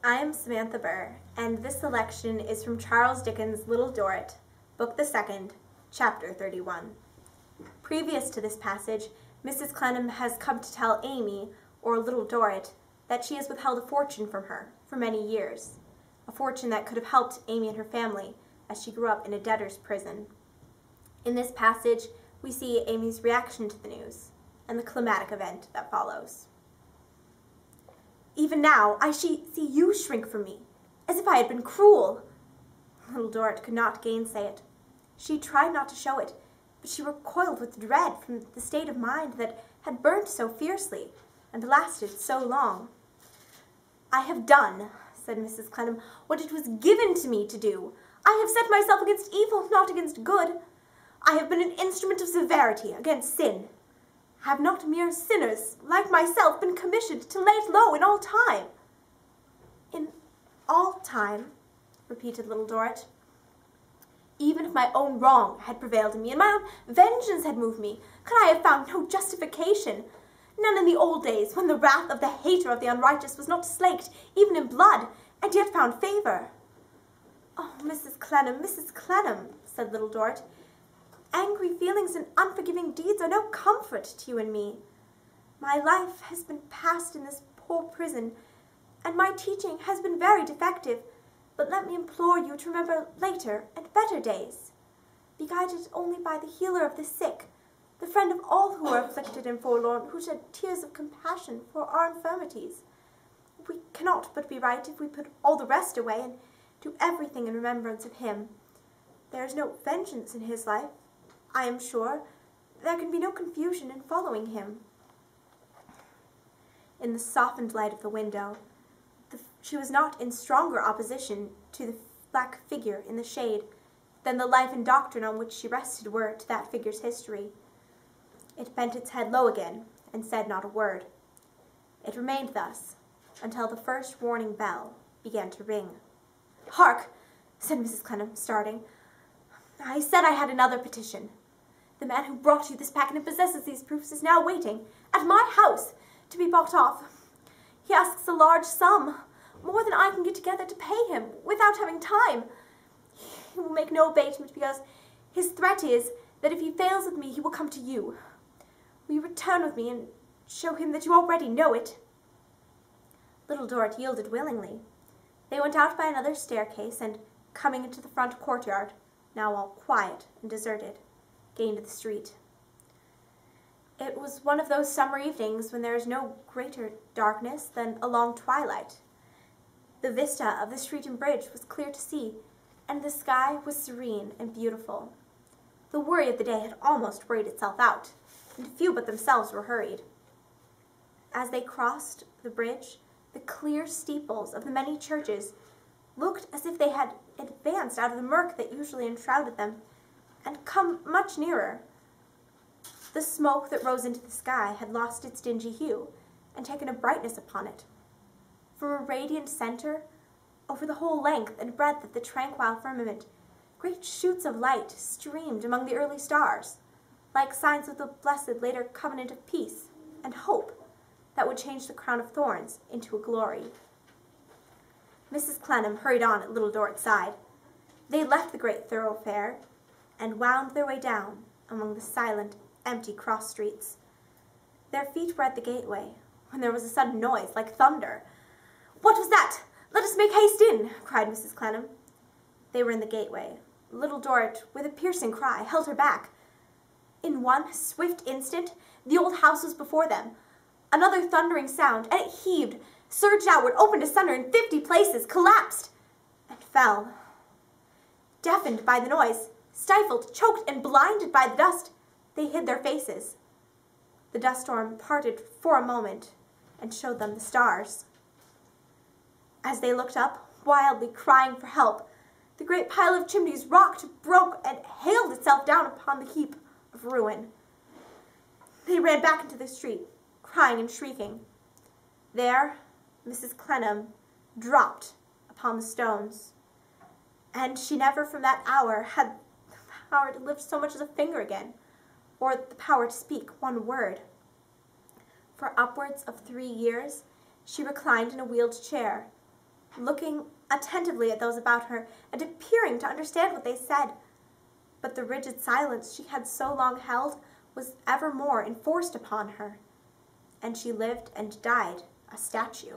I am Samantha Burr, and this selection is from Charles Dickens' Little Dorrit, Book the Second, Chapter 31. Previous to this passage, Mrs. Clennam has come to tell Amy, or Little Dorrit, that she has withheld a fortune from her for many years, a fortune that could have helped Amy and her family as she grew up in a debtor's prison. In this passage, we see Amy's reaction to the news and the climatic event that follows. Even now, I see you shrink from me, as if I had been cruel. Little Dorrit could not gainsay it. She tried not to show it, but she recoiled with dread from the state of mind that had burnt so fiercely and lasted so long. "I have done," said Mrs. Clennam, "what it was given to me to do. I have set myself against evil, not against good. I have been an instrument of severity against sin. Have not mere sinners, like myself, been commissioned to lay it low in all time?" "In all time," repeated Little Dorrit. "Even if my own wrong had prevailed in me, and my own vengeance had moved me, could I have found no justification? None in the old days, when the wrath of the hater of the unrighteous was not slaked, even in blood, and yet found favor." "Oh, Mrs. Clennam," said Little Dorrit, "angry feelings and unforgiving deeds are no comfort to you and me. My life has been passed in this poor prison, and my teaching has been very defective, but let me implore you to remember later and better days. Be guided only by the healer of the sick, the friend of all who are afflicted and forlorn, who shed tears of compassion for our infirmities. We cannot but be right if we put all the rest away and do everything in remembrance of him. There is no vengeance in his life, I am sure. There can be no confusion in following him." In the softened light of the window, she was not in stronger opposition to the black figure in the shade than the life and doctrine on which she rested were to that figure's history. It bent its head low again and said not a word. It remained thus until the first warning bell began to ring. "Hark!" said Mrs. Clennam, starting. "I said I had another petition. The man who brought you this packet and possesses these proofs is now waiting at my house to be bought off. He asks a large sum, more than I can get together to pay him without having time. He will make no abatement because his threat is that if he fails with me, he will come to you. Will you return with me and show him that you already know it?" Little Dorrit yielded willingly. They went out by another staircase and, coming into the front courtyard, now all quiet and deserted, gained the street. It was one of those summer evenings when there is no greater darkness than a long twilight. The vista of the street and bridge was clear to see, and the sky was serene and beautiful. The worry of the day had almost worried itself out, and few but themselves were hurried. As they crossed the bridge, the clear steeples of the many churches looked as if they had advanced out of the murk that usually enshrouded them, and come much nearer. The smoke that rose into the sky had lost its dingy hue, and taken a brightness upon it. From a radiant center, over the whole length and breadth of the tranquil firmament, great shoots of light streamed among the early stars, like signs of the blessed later covenant of peace and hope that would change the crown of thorns into a glory. Mrs. Clennam hurried on at Little Dorrit's side. They left the great thoroughfare and wound their way down among the silent, empty cross streets. Their feet were at the gateway when there was a sudden noise like thunder. "What was that? Let us make haste in," cried Mrs. Clennam. They were in the gateway. Little Dorrit, with a piercing cry, held her back. In one swift instant, the old house was before them. Another thundering sound, and it heaved, surged outward, opened asunder in 50 places, collapsed, and fell. Deafened by the noise, stifled, choked, and blinded by the dust, they hid their faces. The dust storm parted for a moment and showed them the stars. As they looked up, wildly crying for help, the great pile of chimneys rocked, broke, and hailed itself down upon the heap of ruin. They ran back into the street, crying and shrieking. There, Mrs. Clennam dropped upon the stones, and she never from that hour had the power to lift so much as a finger again, or the power to speak one word. For upwards of 3 years, she reclined in a wheeled chair, looking attentively at those about her and appearing to understand what they said. But the rigid silence she had so long held was evermore enforced upon her, and she lived and died a statue.